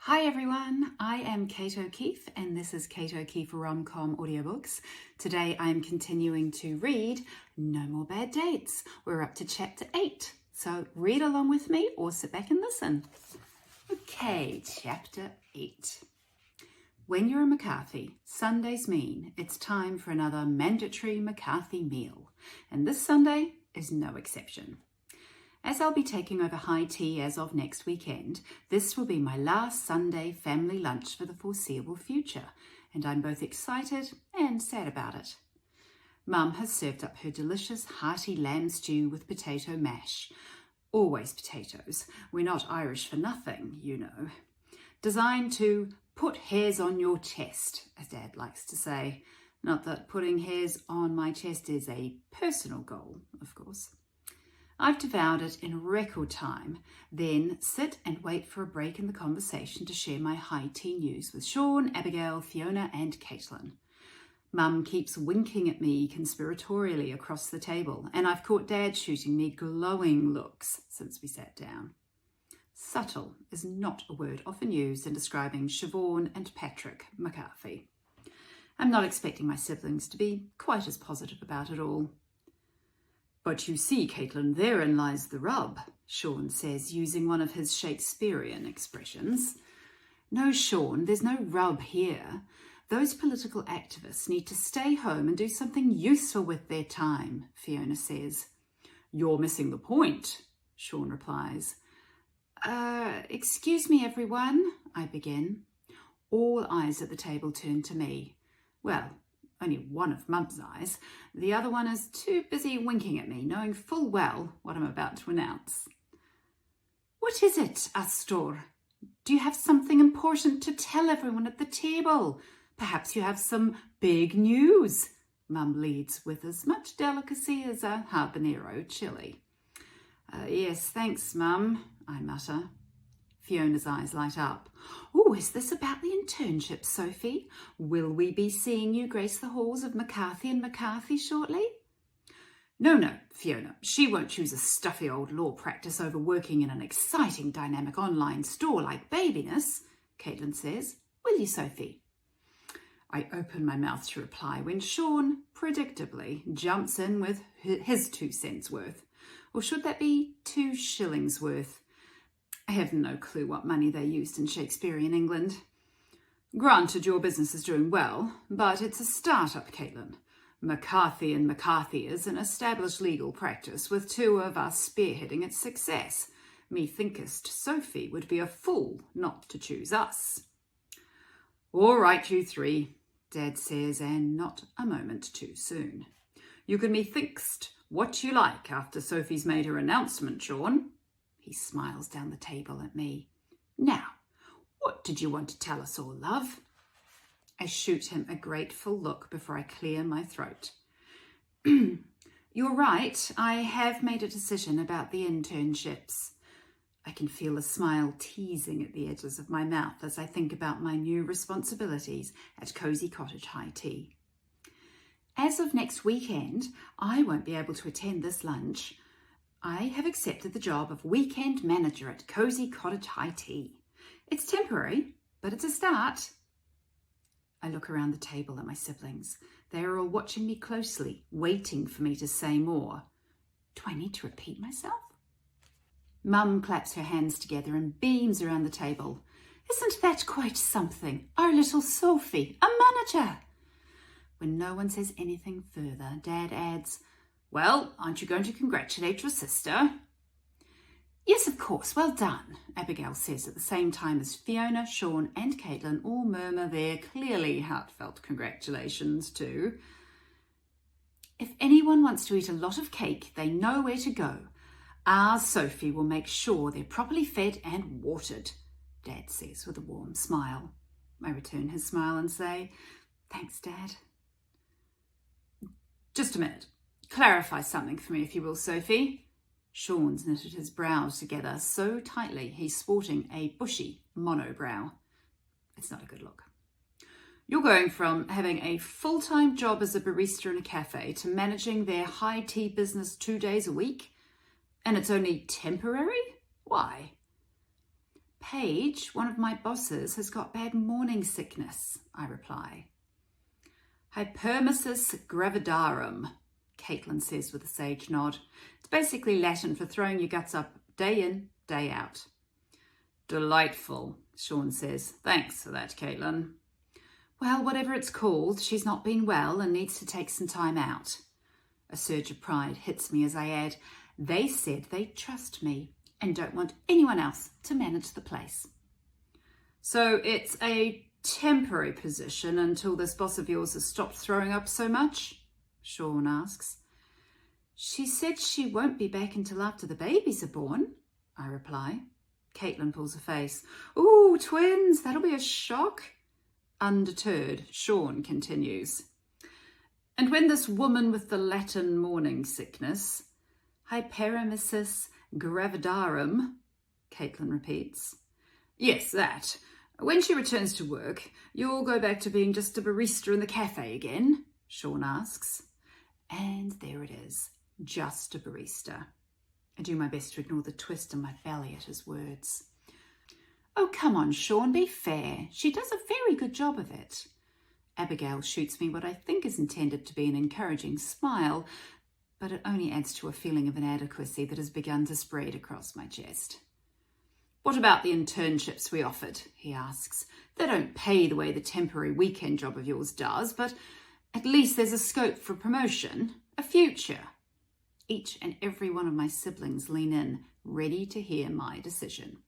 Hi everyone, I am Kate O'Keefe and this is Kate O'Keefe Rom-Com Audiobooks. Today I'm continuing to read No More Bad Dates. We're up to chapter 8, so read along with me or sit back and listen. Okay, chapter 8. When you're a McCarthy, Sundays mean it's time for another mandatory McCarthy meal, and this Sunday is no exception. As I'll be taking over high tea as of next weekend, this will be my last Sunday family lunch for the foreseeable future, and I'm both excited and sad about it. Mum has served up her delicious hearty lamb stew with potato mash. Always potatoes. We're not Irish for nothing, you know. Designed to put hairs on your chest, as Dad likes to say. Not that putting hairs on my chest is a personal goal, of course. I've devoured it in record time, then sit and wait for a break in the conversation to share my high tea news with Sean, Abigail, Fiona and Caitlin. Mum keeps winking at me conspiratorially across the table, and I've caught Dad shooting me glowing looks since we sat down. Subtle is not a word often used in describing Siobhan and Patrick McCarthy. I'm not expecting my siblings to be quite as positive about it all. But you see, Caitlin, therein lies the rub, Sean says, using one of his Shakespearean expressions. No, Sean, there's no rub here. Those political activists need to stay home and do something useful with their time, Fiona says. You're missing the point, Sean replies. Excuse me, everyone, I begin. All eyes at the table turn to me. Well, only one of Mum's eyes. The other one is too busy winking at me, knowing full well what I'm about to announce. What is it, Astor? Do you have something important to tell everyone at the table? Perhaps you have some big news. Mum leads with as much delicacy as a habanero chili. Yes, thanks, Mum, I mutter. Fiona's eyes light up. Oh, is this about the internship, Sophie? Will we be seeing you grace the halls of McCarthy and McCarthy shortly? No, Fiona. She won't choose a stuffy old law practice over working in an exciting dynamic online store like Babiness, Caitlin says. Will you, Sophie? I open my mouth to reply when Sean, predictably, jumps in with his 2 cents worth. Or should that be 2 shillings worth? I have no clue what money they used in Shakespearean England. Granted, your business is doing well, but it's a start-up, Caitlin. McCarthy and McCarthy is an established legal practice with 2 of us spearheading its success. Methinkest Sophie would be a fool not to choose us. All right, you 3, Dad says, and not a moment too soon. You can methinkst what you like after Sophie's made her announcement, Sean. He smiles down the table at me. Now, what did you want to tell us all, love? I shoot him a grateful look before I clear my throat. You're right, I have made a decision about the internships. I can feel a smile teasing at the edges of my mouth as I think about my new responsibilities at Cozy Cottage High Tea. As of next weekend, I won't be able to attend this lunch. I have accepted the job of weekend manager at Cozy Cottage High Tea. It's temporary, but it's a start. I look around the table at my siblings. They are all watching me closely, waiting for me to say more. Do I need to repeat myself? Mum claps her hands together and beams around the table. Isn't that quite something? Our little Sophie, a manager. When no one says anything further, Dad adds, well, aren't you going to congratulate your sister? Yes, of course, well done, Abigail says at the same time as Fiona, Sean and Caitlin all murmur their clearly heartfelt congratulations too. If anyone wants to eat a lot of cake, they know where to go. Our Sophie will make sure they're properly fed and watered, Dad says with a warm smile. I return his smile and say, thanks, Dad. Just a minute. Clarify something for me, if you will, Sophie. Sean's knitted his brows together so tightly he's sporting a bushy monobrow. It's not a good look. You're going from having a full-time job as a barista in a cafe to managing their high tea business 2 days a week? And it's only temporary? Why? Paige, one of my bosses, has got bad morning sickness, I reply. Hypermesis gravidarum, Caitlin says with a sage nod. It's basically Latin for throwing your guts up day in, day out. Delightful, Sean says. Thanks for that, Caitlin. Well, whatever it's called, she's not been well and needs to take some time out. A surge of pride hits me as I add, they said they'd trust me and don't want anyone else to manage the place. So it's a temporary position until this boss of yours has stopped throwing up so much? Sean asks. She said she won't be back until after the babies are born, I reply. Caitlin pulls a face. Ooh, twins, that'll be a shock. Undeterred, Sean continues. And when this woman with the Latin morning sickness, hyperemesis gravidarum, Caitlin repeats. Yes, that. When she returns to work, you'll go back to being just a barista in the cafe again, Sean asks. And there it is, just a barista. I do my best to ignore the twist in my belly at his words. Oh, come on, Sean, be fair. She does a very good job of it. Abigail shoots me what I think is intended to be an encouraging smile, but it only adds to a feeling of inadequacy that has begun to spread across my chest. What about the internships we offered? He asks. They don't pay the way the temporary weekend job of yours does, but at least there's a scope for promotion, a future. Each and every one of my siblings lean in, ready to hear my decision.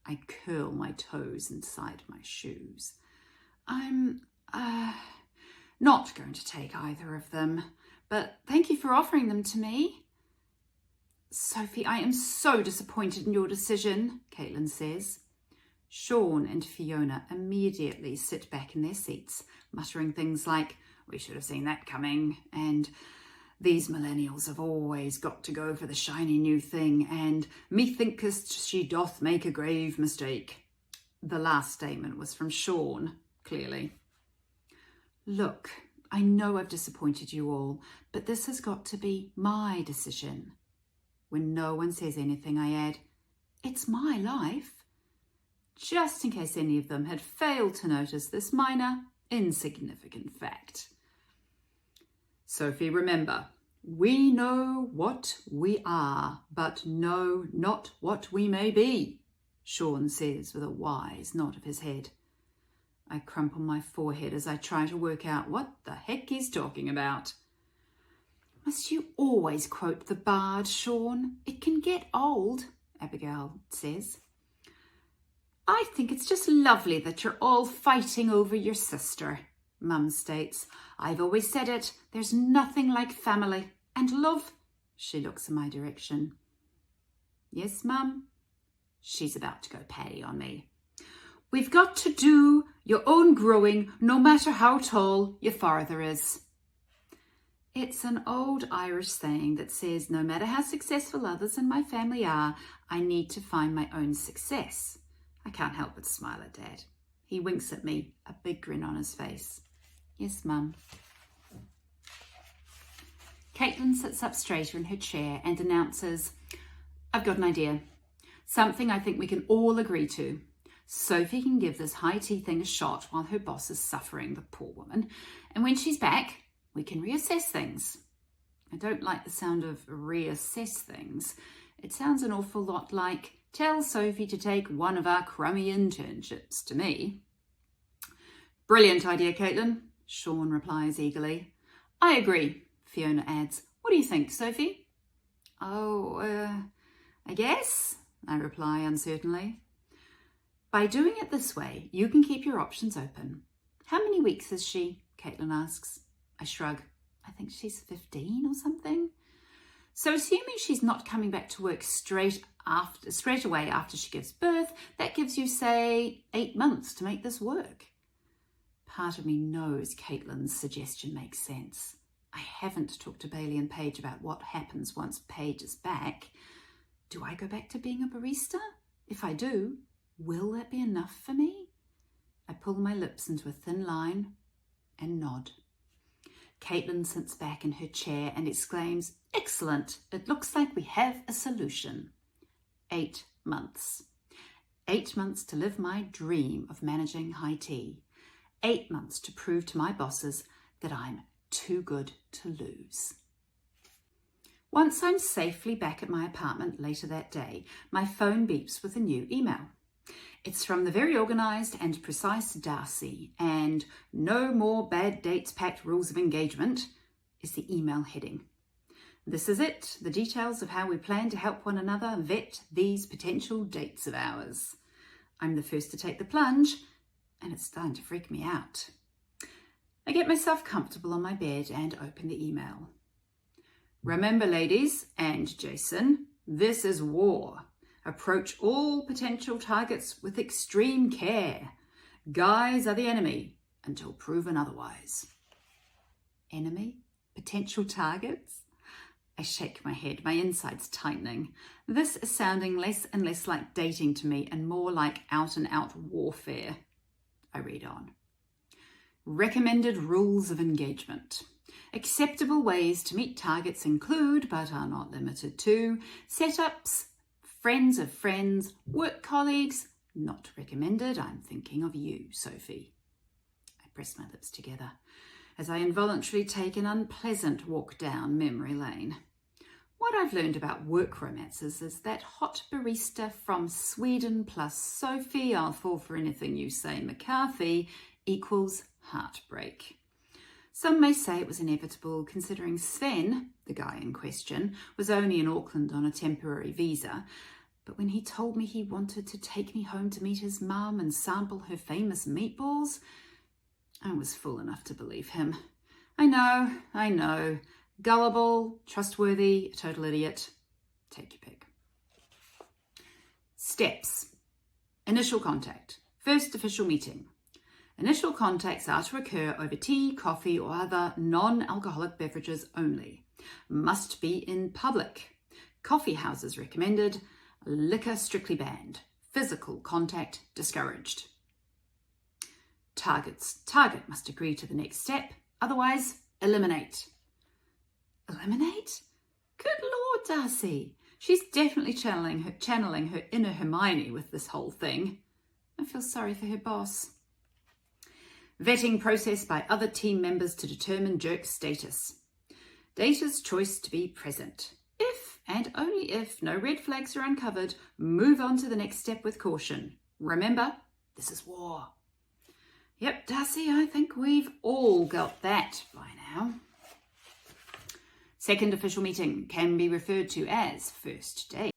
I curl my toes inside my shoes. I'm not going to take either of them, but thank you for offering them to me. Sophie, I am so disappointed in your decision, Caitlin says. Sean and Fiona immediately sit back in their seats, muttering things like, we should have seen that coming, and these millennials have always got to go for the shiny new thing, and methinkest she doth make a grave mistake. The last statement was from Sean, clearly. Look, I know I've disappointed you all, but this has got to be my decision. When no one says anything, I add, it's my life. Just in case any of them had failed to notice this minor, insignificant fact. Sophie, remember, we know what we are, but know not what we may be, Sean says with a wise nod of his head. I crumple my forehead as I try to work out what the heck he's talking about. Must you always quote the bard, Sean? It can get old, Abigail says. I think it's just lovely that you're all fighting over your sister, Mum states. I've always said it, there's nothing like family and love. She looks in my direction. Yes, Mum? She's about to go patty on me. We've got to do your own growing, no matter how tall your father is. It's an old Irish saying that says, no matter how successful others in my family are, I need to find my own success. I can't help but smile at Dad. He winks at me, a big grin on his face. Yes, Mum. Caitlin sits up straighter in her chair and announces, I've got an idea. Something I think we can all agree to. Sophie can give this high tea thing a shot while her boss is suffering, the poor woman. And when she's back, we can reassess things. I don't like the sound of reassess things. It sounds an awful lot like, tell Sophie to take one of our crummy internships to me. Brilliant idea, Caitlin, Sean replies eagerly. I agree, Fiona adds. What do you think, Sophie? I guess, I reply uncertainly. By doing it this way, you can keep your options open. How many weeks is she? Caitlin asks. I shrug. I think she's 15 or something. So assuming she's not coming back to work straight away after she gives birth, that gives you, say, 8 months to make this work. Part of me knows Caitlin's suggestion makes sense. I haven't talked to Bailey and Paige about what happens once Paige is back. Do I go back to being a barista? If I do, will that be enough for me? I pull my lips into a thin line and nod. Caitlin sits back in her chair and exclaims, excellent, it looks like we have a solution. 8 months. 8 months to live my dream of managing high tea. 8 months to prove to my bosses that I'm too good to lose. Once I'm safely back at my apartment later that day, my phone beeps with a new email. It's from the very organised and precise Darcy, and "No more bad dates, pact, rules of engagement" is the email heading. This is it, the details of how we plan to help one another vet these potential dates of ours. I'm the first to take the plunge, and it's starting to freak me out. I get myself comfortable on my bed and open the email. Remember, ladies, and Jason, this is war. Approach all potential targets with extreme care. Guys are the enemy until proven otherwise. Enemy? Potential targets? I shake my head, my insides tightening. This is sounding less and less like dating to me and more like out-and-out warfare. I read on. Recommended rules of engagement. Acceptable ways to meet targets include, but are not limited to, setups, friends of friends, work colleagues. Not recommended. I'm thinking of you, Sophie. I press my lips together as I involuntarily take an unpleasant walk down memory lane. What I've learned about work romances is that hot barista from Sweden plus Sophie, I'll fall for anything you say, McCarthy, equals heartbreak. Some may say it was inevitable, considering Sven, the guy in question, was only in Auckland on a temporary visa. But when he told me he wanted to take me home to meet his mum and sample her famous meatballs, I was fool enough to believe him. I know. Gullible, trustworthy, a total idiot. Take your pick. Steps. Initial contact. First official meeting. Initial contacts are to occur over tea, coffee, or other non-alcoholic beverages only. Must be in public. Coffee houses recommended. Liquor strictly banned. Physical contact discouraged. Targets. Target must agree to the next step. Otherwise, eliminate. Eliminate? Good Lord, Darcy. She's definitely channeling her inner Hermione with this whole thing. I feel sorry for her boss. Vetting process by other team members to determine jerk status. Data's choice to be present. If and only if no red flags are uncovered, move on to the next step with caution. Remember, this is war. Yep, Darcy, I think we've all got that by now. Second official meeting can be referred to as first date.